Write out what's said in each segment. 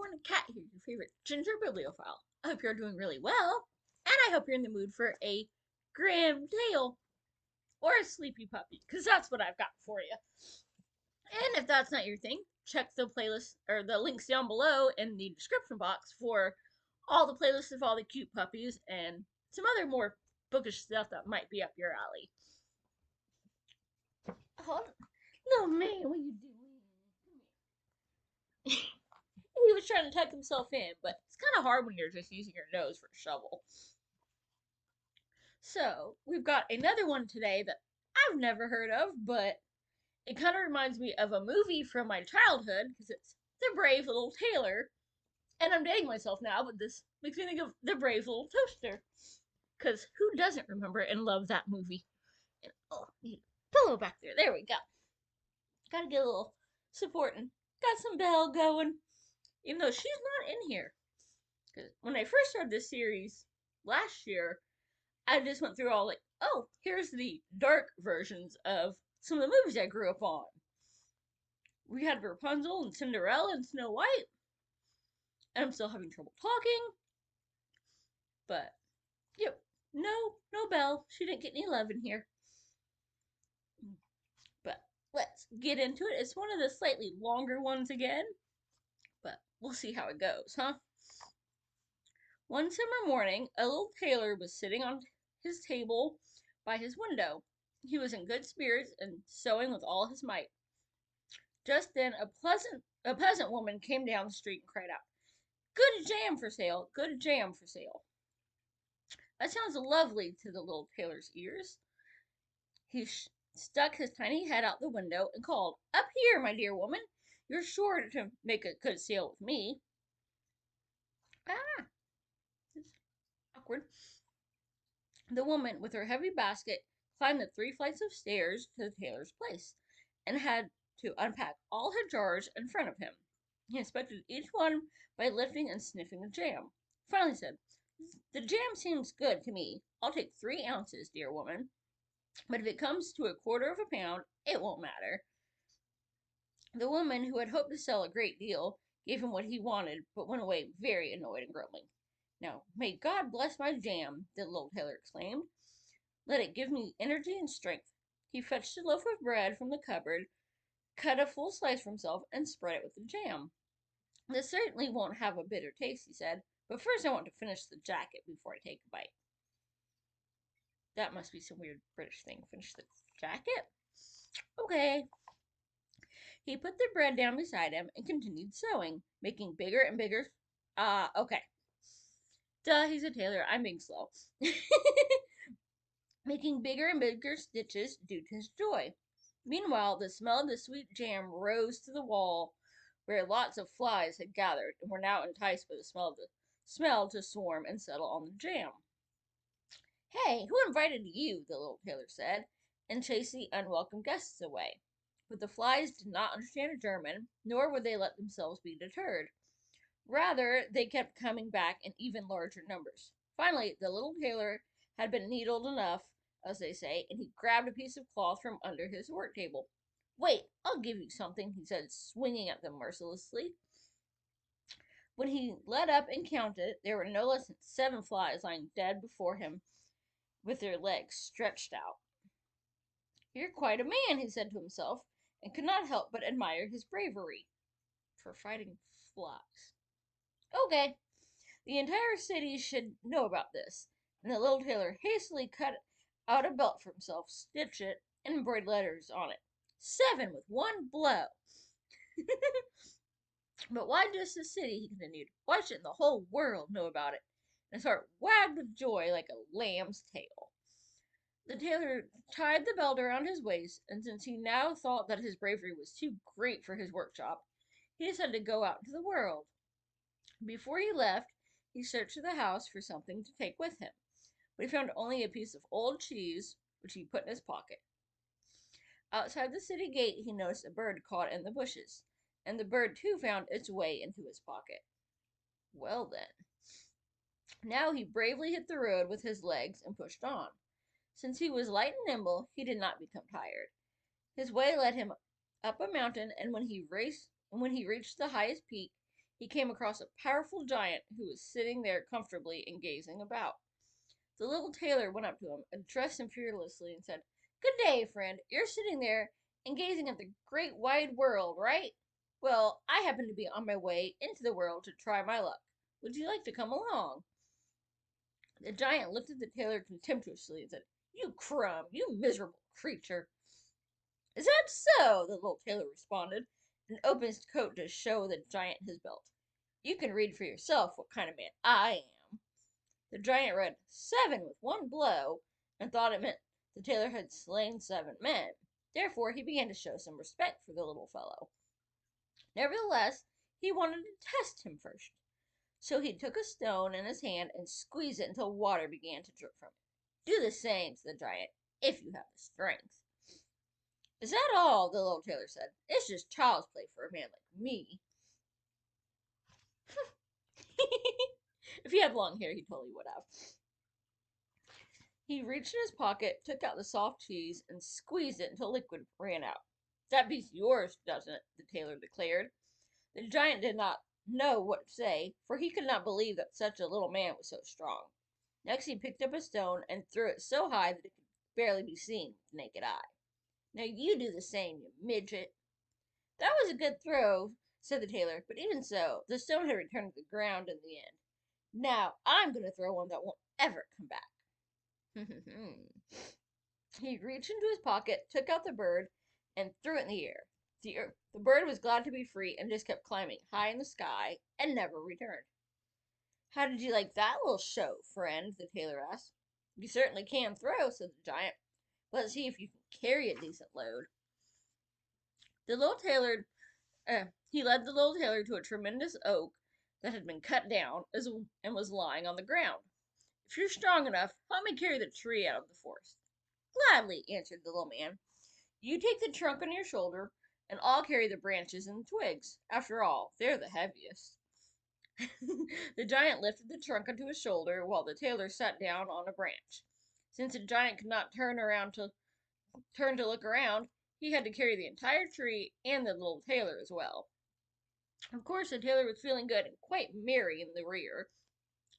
everyone, Kat here, your favorite ginger bibliophile. I hope you're doing really well, and I hope you're in the mood for a grim tale or a sleepy puppy, because that's what I've got for you. And if that's not your thing, check the playlist or the links down below in the description box for all the playlists of all the cute puppies and some other more bookish stuff that might be up your alley. Oh, no, man, what are you doing? He was trying to tuck himself in, but it's kind of hard when you're just using your nose for a shovel. So, we've got another one today that I've never heard of, but it kind of reminds me of a movie from my childhood because it's The Brave Little Tailor. And I'm dating myself now, but this makes me think of The Brave Little Toaster. Because who doesn't remember and love that movie? And, oh, need a pillow back there. There we go. Gotta get a little support and got some Belle going. Even though she's not in here. Because when I first started this series last year, I just went through all like, oh, here's the dark versions of some of the movies I grew up on. We had Rapunzel and Cinderella and Snow White, and I'm still having trouble talking. But, yep, no Belle. She didn't get any love in here. But let's get into it. It's one of the slightly longer ones again, but we'll see how it goes, huh? One summer morning, a little tailor was sitting on his table by his window. He was in good spirits and sewing with all his might. Just then, a peasant woman came down the street and cried out, "Good jam for sale! Good jam for sale!" That sounds lovely to the little tailor's ears. He stuck his tiny head out the window and called, "Up here, my dear woman! You're sure to make a good sale with me." Ah, it's awkward. The woman, with her heavy basket, climbed the 3 flights of stairs to the tailor's place, and had to unpack all her jars in front of him. He inspected each one by lifting and sniffing the jam. Finally said, "The jam seems good to me. I'll take 3 ounces, dear woman. But if it comes to a quarter of a pound, it won't matter." The woman, who had hoped to sell a great deal, gave him what he wanted, but went away very annoyed and grumbling. "Now, may God bless my jam," the little tailor exclaimed. "Let it give me energy and strength." He fetched a loaf of bread from the cupboard, cut a full slice for himself, and spread it with the jam. "This certainly won't have a bitter taste," he said, "but first I want to finish the jacket before I take a bite." That must be some weird British thing. Finish the jacket? Okay. He put the bread down beside him and continued sewing, making bigger and bigger. Okay. Duh, he's a tailor. I'm being slow. Making bigger and bigger stitches due to his joy. Meanwhile, the smell of the sweet jam rose to the wall, where lots of flies had gathered and were now enticed by the smell to swarm and settle on the jam. "Hey, who invited you?" the little tailor said, and chased the unwelcome guests away. But the flies did not understand German, nor would they let themselves be deterred. Rather, they kept coming back in even larger numbers. Finally, the little tailor had been needled enough, as they say, and he grabbed a piece of cloth from under his work table. "Wait, I'll give you something," he said, swinging at them mercilessly. When he let up and counted, there were no less than 7 flies lying dead before him with their legs stretched out. "You're quite a man," he said to himself, and could not help but admire his bravery for fighting flies. Okay, the entire city should know about this, and the little tailor hastily cut out a belt for himself, stitched it, and embroidered letters on it. 7 with one blow. "But why just the city?" he continued. "Why shouldn't the whole world know about it?" And his heart wagged with joy like a lamb's tail. The tailor tied the belt around his waist, and since he now thought that his bravery was too great for his workshop, he decided to go out into the world. Before he left, he searched the house for something to take with him, but he found only a piece of old cheese, which he put in his pocket. Outside the city gate, he noticed a bird caught in the bushes, and the bird too found its way into his pocket. Well then. Now he bravely hit the road with his legs and pushed on. Since he was light and nimble, he did not become tired. His way led him up a mountain, and when he reached the highest peak, he came across a powerful giant who was sitting there comfortably and gazing about. The little tailor went up to him, addressed him fearlessly, and said, "Good day, friend. You're sitting there and gazing at the great wide world, right? Well, I happen to be on my way into the world to try my luck. Would you like to come along?" The giant looked at the tailor contemptuously and said, "You crumb, you miserable creature." "Is that so?" the little tailor responded, and opened his coat to show the giant his belt. "You can read for yourself what kind of man I am." The giant read 7 with one blow and thought it meant the tailor had slain 7 men. Therefore, he began to show some respect for the little fellow. Nevertheless, he wanted to test him first. So he took a stone in his hand and squeezed it until water began to drip from it. "Do the same," said the giant, "if you have the strength." "Is that all?" the little tailor said. "It's just child's play for a man like me." If he had long hair, he totally would have. He reached in his pocket, took out the soft cheese, and squeezed it until liquid ran out. "That beats yours, doesn't it?" the tailor declared. The giant did not know what to say, for he could not believe that such a little man was so strong. Next, he picked up a stone and threw it so high that it could barely be seen with the naked eye. "Now you do the same, you midget." "That was a good throw," said the tailor, but even so, the stone had returned to the ground in the end. "Now I'm going to throw one that won't ever come back." He reached into his pocket, took out the bird, and threw it in the air. The bird was glad to be free and just kept climbing high in the sky and never returned. "How did you like that little show, friend?" the tailor asked. "You certainly can throw," said the giant. "Let's see if you can carry a decent load." The little tailor, he led the little tailor to a tremendous oak that had been cut down and was lying on the ground. "If you're strong enough, help me carry the tree out of the forest." "Gladly," answered the little man. "You take the trunk on your shoulder, and I'll carry the branches and the twigs. After all, they're the heaviest." The giant lifted the trunk onto his shoulder while the tailor sat down on a branch. Since the giant could not turn to look around, he had to carry the entire tree and the little tailor as well. Of course, the tailor was feeling good and quite merry in the rear,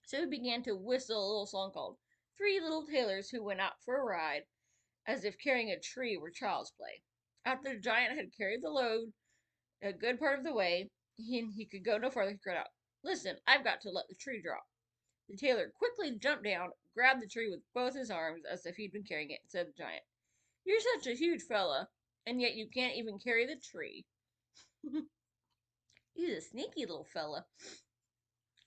so he began to whistle a little song called "Three Little Tailors Who Went Out for a Ride," as if carrying a tree were child's play. After the giant had carried the load a good part of the way, he could go no farther. He cried out, "Listen, I've got to let the tree drop." The tailor quickly jumped down, grabbed the tree with both his arms as if he'd been carrying it, and said to the giant, "You're such a huge fella, and yet you can't even carry the tree." "He's a sneaky little fella."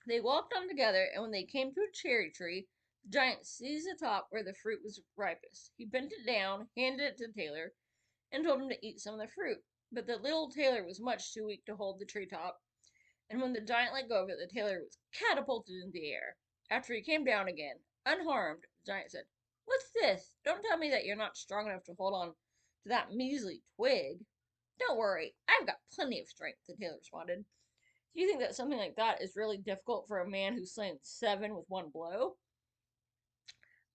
They walked on together, and when they came to a cherry tree, the giant seized the top where the fruit was ripest. He bent it down, handed it to the tailor, and told him to eat some of the fruit. But the little tailor was much too weak to hold the tree top, and when the giant let go of it, the tailor was catapulted into the air. After he came down again, unharmed, the giant said, "What's this? Don't tell me that you're not strong enough to hold on to that measly twig." "Don't worry, I've got plenty of strength," the tailor responded. "Do you think that something like that is really difficult for a man who's slain 7 with one blow?"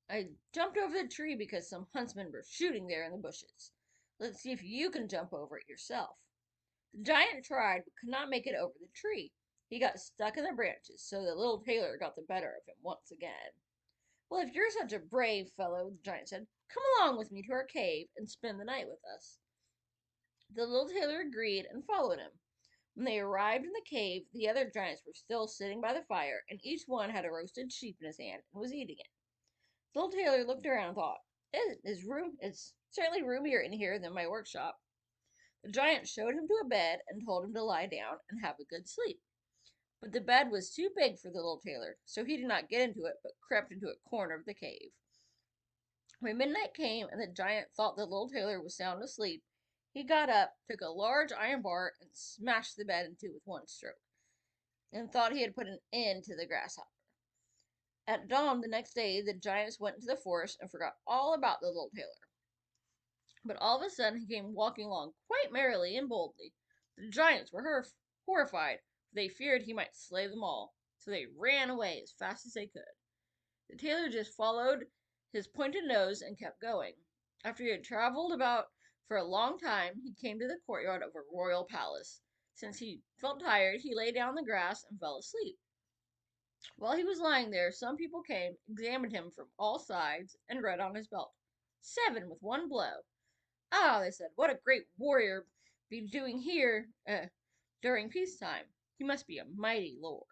"I jumped over the tree because some huntsmen were shooting there in the bushes. Let's see if you can jump over it yourself." The giant tried, but could not make it over the tree. He got stuck in the branches, so the little tailor got the better of him once again. "Well, if you're such a brave fellow," the giant said, "come along with me to our cave and spend the night with us." The little tailor agreed and followed him. When they arrived in the cave, the other giants were still sitting by the fire, and each one had a roasted sheep in his hand and was eating it. The little tailor looked around and thought, It's certainly roomier in here than my workshop." The giant showed him to a bed and told him to lie down and have a good sleep. But the bed was too big for the little tailor, so he did not get into it, but crept into a corner of the cave. When midnight came and the giant thought the little tailor was sound asleep, he got up, took a large iron bar, and smashed the bed in two with one stroke, and thought he had put an end to the grasshopper. At dawn the next day, the giants went into the forest and forgot all about the little tailor. But all of a sudden he came walking along quite merrily and boldly. The giants were horrified, for they feared he might slay them all, so they ran away as fast as they could. The tailor just followed his pointed nose and kept going. After he had traveled about for a long time, he came to the courtyard of a royal palace. Since he felt tired, he lay down on the grass and fell asleep. While he was lying there, some people came, examined him from all sides, and read on his belt, 7 with 1 blow. Ah, they said, what a great warrior be doing here during peacetime. He must be a mighty lord.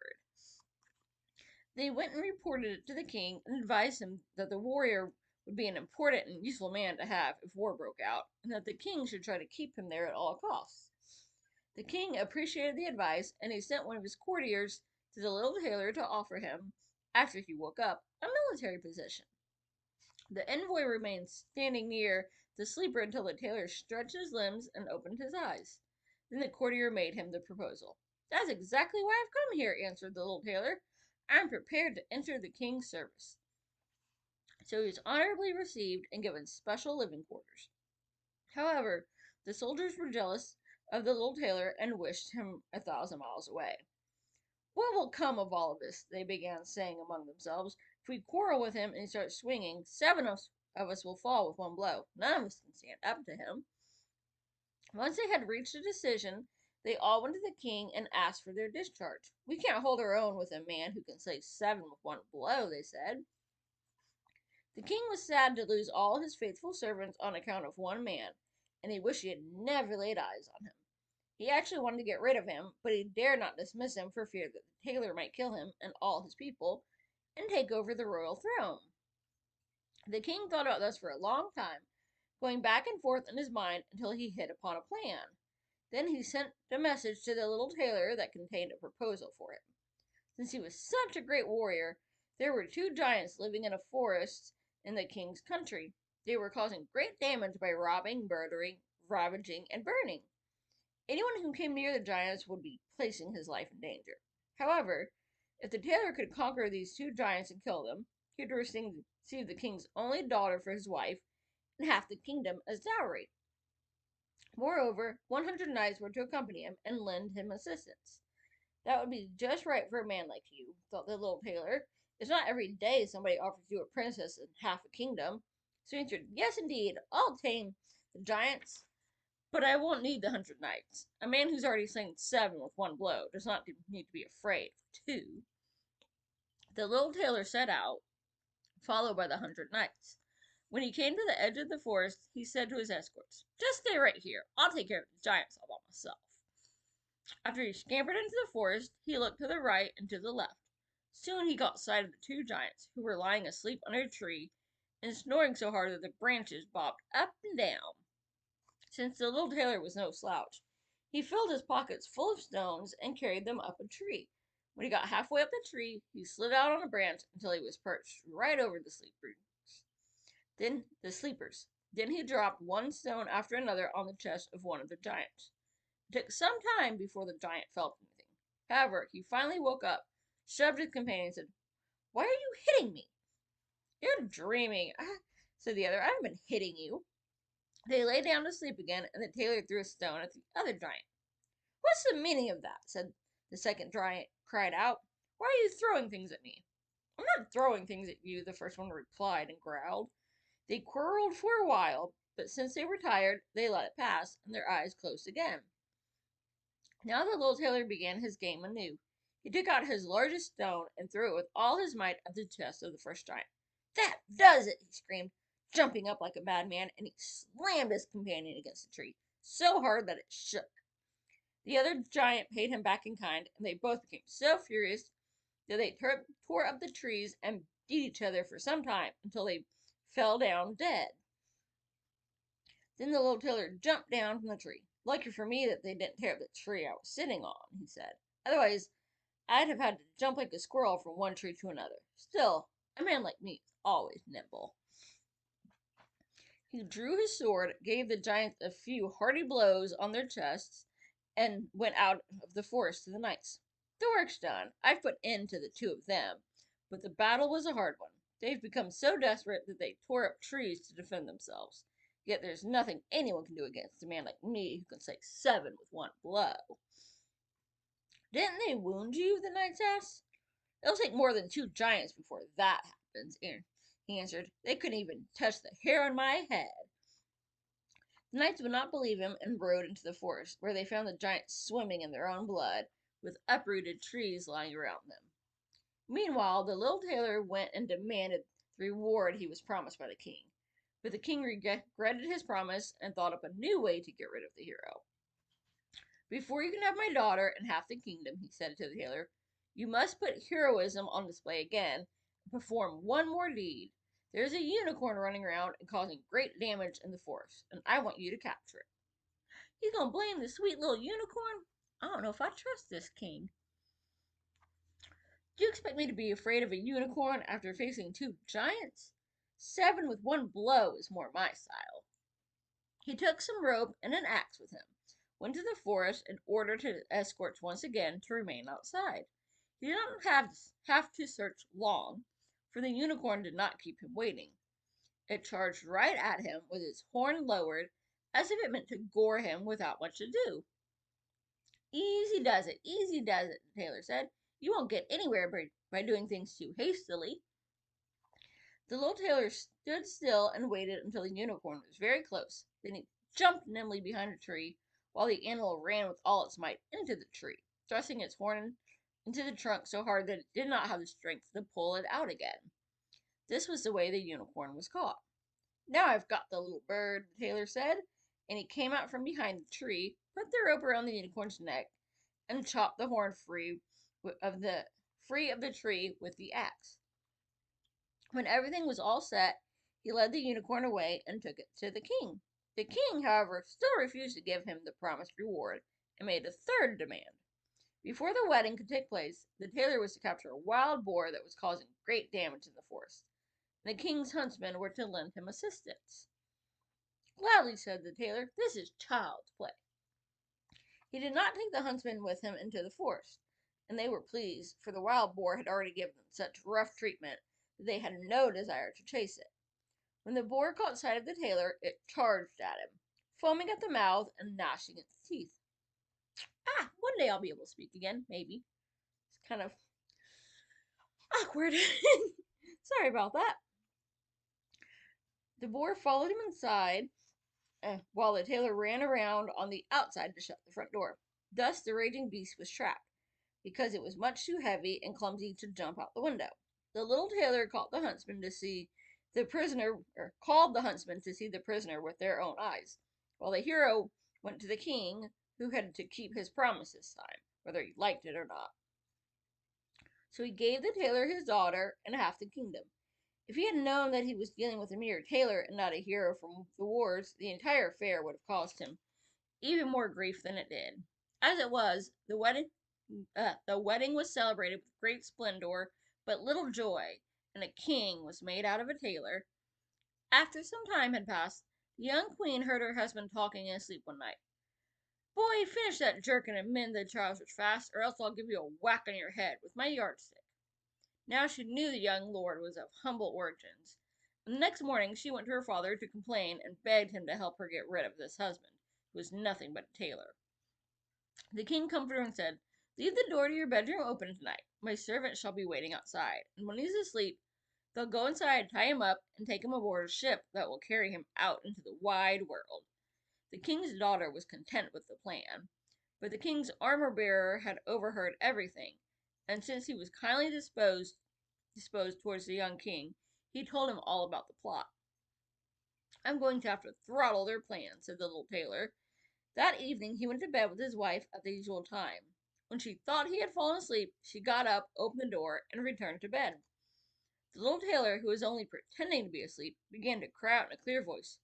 They went and reported it to the king and advised him that the warrior would be an important and useful man to have if war broke out, and that the king should try to keep him there at all costs. The king appreciated the advice, and he sent one of his courtiers to the little tailor to offer him, after he woke up, a military position. The envoy remained standing near the sleeper until the tailor stretched his limbs and opened his eyes. Then the courtier made him the proposal. That's exactly why I've come here, answered the little tailor. I'm prepared to enter the king's service. So he was honorably received and given special living quarters. However, the soldiers were jealous of the little tailor and wished him 1,000 miles away. What will come of all of this? They began saying among themselves. If we quarrel with him and he starts swinging, 7 of us will fall with 1 blow. None of us can stand up to him. Once they had reached a decision, they all went to the king and asked for their discharge. We can't hold our own with a man who can slay 7 with 1 blow, they said. The king was sad to lose all his faithful servants on account of 1 man, and he wished he had never laid eyes on him. He actually wanted to get rid of him, but he dared not dismiss him for fear that the tailor might kill him and all his people and take over the royal throne. The king thought about this for a long time, going back and forth in his mind until he hit upon a plan. Then he sent a message to the little tailor that contained a proposal for him. Since he was such a great warrior, there were 2 giants living in a forest in the king's country. They were causing great damage by robbing, murdering, ravaging, and burning. Anyone who came near the giants would be placing his life in danger. However, if the tailor could conquer these 2 giants and kill them, he would receive the king's only daughter for his wife and half the kingdom as dowry. Moreover, 100 knights were to accompany him and lend him assistance. That would be just right for a man like you, thought the little tailor. It's not every day somebody offers you a princess and half a kingdom. So he answered, yes, indeed, I'll tame the giants, but I won't need the 100 knights. A man who's already slain 7 with 1 blow does not need to be afraid of 2. The little tailor set out, followed by the 100 knights. When he came to the edge of the forest, he said to his escorts, just stay right here. I'll take care of the giants all by myself. After he scampered into the forest, he looked to the right and to the left. Soon he caught sight of the 2 giants, who were lying asleep under a tree and snoring so hard that the branches bobbed up and down. Since the little tailor was no slouch, he filled his pockets full of stones and carried them up a tree. When he got halfway up the tree, he slid out on a branch until he was perched right over the sleepers. Then he dropped 1 stone after another on the chest of one of the giants. It took some time before the giant felt anything. However, he finally woke up, shoved his companion, and said, why are you hitting me? You're dreaming, said the other. I haven't been hitting you. They lay down to sleep again, and the tailor threw a stone at the other giant. What's the meaning of that? Said the second giant, cried out. Why are you throwing things at me? I'm not throwing things at you, the first one replied and growled. They quarreled for a while, but since they were tired, they let it pass, and their eyes closed again. Now the little tailor began his game anew. He took out his largest stone and threw it with all his might at the chest of the first giant. That does it, he screamed, jumping up like a madman, and he slammed his companion against the tree, so hard that it shook. The other giant paid him back in kind, and they both became so furious that they tore up the trees and beat each other for some time until they fell down dead. Then the little tailor jumped down from the tree. Lucky for me that they didn't tear up the tree I was sitting on, he said. Otherwise, I'd have had to jump like a squirrel from one tree to another. Still, a man like me is always nimble. He drew his sword, gave the giants a few hearty blows on their chests, and went out of the forest to the knights. The work's done. I've put end to the 2 of them, but the battle was a hard one. They've become so desperate that they tore up trees to defend themselves. Yet there's nothing anyone can do against a man like me who can slay 7 with 1 blow. Didn't they wound you? The knights asked. It'll take more than 2 giants before that happens, he answered. They couldn't even touch the hair on my head. The knights would not believe him and rode into the forest, where they found the giants swimming in their own blood, with uprooted trees lying around them. Meanwhile, the little tailor went and demanded the reward he was promised by the king. But the king regretted his promise and thought up a new way to get rid of the hero. Before you can have my daughter and half the kingdom, he said to the tailor, you must put heroism on display again and perform one more deed. There's a unicorn running around and causing great damage in the forest, and I want you to capture it. He's gonna blame the sweet little unicorn? I don't know if I trust this king. Do you expect me to be afraid of a unicorn after facing 2 giants? 7 with 1 blow is more my style. He took some rope and an axe with him, went to the forest, and ordered his escorts once again to remain outside. He did not have to search long, for the unicorn did not keep him waiting. It charged right at him with its horn lowered, as if it meant to gore him without much ado. Easy does it, the tailor said. You won't get anywhere by doing things too hastily. The little tailor stood still and waited until the unicorn was very close. Then he jumped nimbly behind a tree, while the animal ran with all its might into the tree, thrusting its horn into the trunk so hard that it did not have the strength to pull it out again. This was the way the unicorn was caught. Now I've got the little bird, the tailor said, and he came out from behind the tree, put the rope around the unicorn's neck, and chopped the horn free of the tree with the axe. When everything was all set, he led the unicorn away and took it to the king. The king, however, still refused to give him the promised reward and made a third demand. Before the wedding could take place, the tailor was to capture a wild boar that was causing great damage in the forest. The king's huntsmen were to lend him assistance. Gladly, said the tailor, this is child's play. He did not take the huntsmen with him into the forest, and they were pleased, for the wild boar had already given them such rough treatment that they had no desire to chase it. When the boar caught sight of the tailor, it charged at him, foaming at the mouth and gnashing its teeth. One day I'll be able to speak again, maybe. It's kind of awkward. Sorry about that. The boar followed him inside, while the tailor ran around on the outside to shut the front door. Thus the raging beast was trapped, because it was much too heavy and clumsy to jump out the window. The little tailor called the huntsman to see the prisoner with their own eyes, while the hero went to the king, who had to keep his promise this time, whether he liked it or not. So he gave the tailor his daughter and half the kingdom. If he had known that he was dealing with a mere tailor and not a hero from the wars, the entire affair would have caused him even more grief than it did. As it was, the wedding was celebrated with great splendor, but little joy, and a king was made out of a tailor. After some time had passed, the young queen heard her husband talking in his sleep one night. Boy, finish that jerkin and mend the trousers fast, or else I'll give you a whack on your head with my yardstick. Now she knew the young lord was of humble origins, and the next morning she went to her father to complain and begged him to help her get rid of this husband, who was nothing but a tailor. The king comforted her and said, leave the door to your bedroom open tonight. My servant shall be waiting outside, and when he's asleep, they'll go inside, tie him up, and take him aboard a ship that will carry him out into the wide world. The king's daughter was content with the plan, but the king's armor-bearer had overheard everything, and since he was kindly disposed towards the young king, he told him all about the plot. I'm going to have to throttle their plans, said the little tailor. That evening he went to bed with his wife at the usual time. When she thought he had fallen asleep, she got up, opened the door, and returned to bed. The little tailor, who was only pretending to be asleep, began to cry out in a clear voice,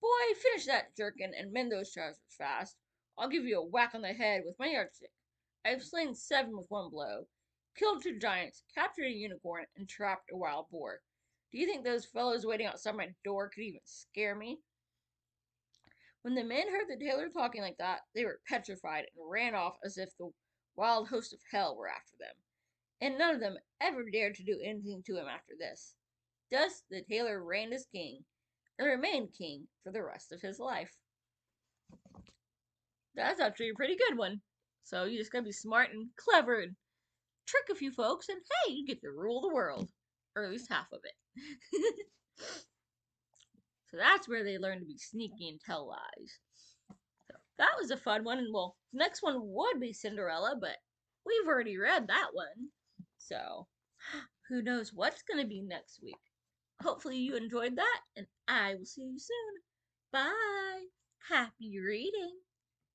Boy, finish that jerkin and mend those trousers fast. I'll give you a whack on the head with my yardstick. I have slain 7 with 1 blow, killed 2 giants, captured a unicorn, and trapped a wild boar. Do you think those fellows waiting outside my door could even scare me? When the men heard the tailor talking like that, they were petrified and ran off as if the wild host of hell were after them, and none of them ever dared to do anything to him after this. Thus the tailor reigned as king, and remained king for the rest of his life. That's actually a pretty good one. So you just gotta be smart and clever and trick a few folks, and hey, you get to rule the world. Or at least half of it. So that's where they learn to be sneaky and tell lies. So that was a fun one. And well, the next one would be Cinderella, but we've already read that one. So who knows what's going to be next week? Hopefully you enjoyed that, and I will see you soon. Bye. Happy reading.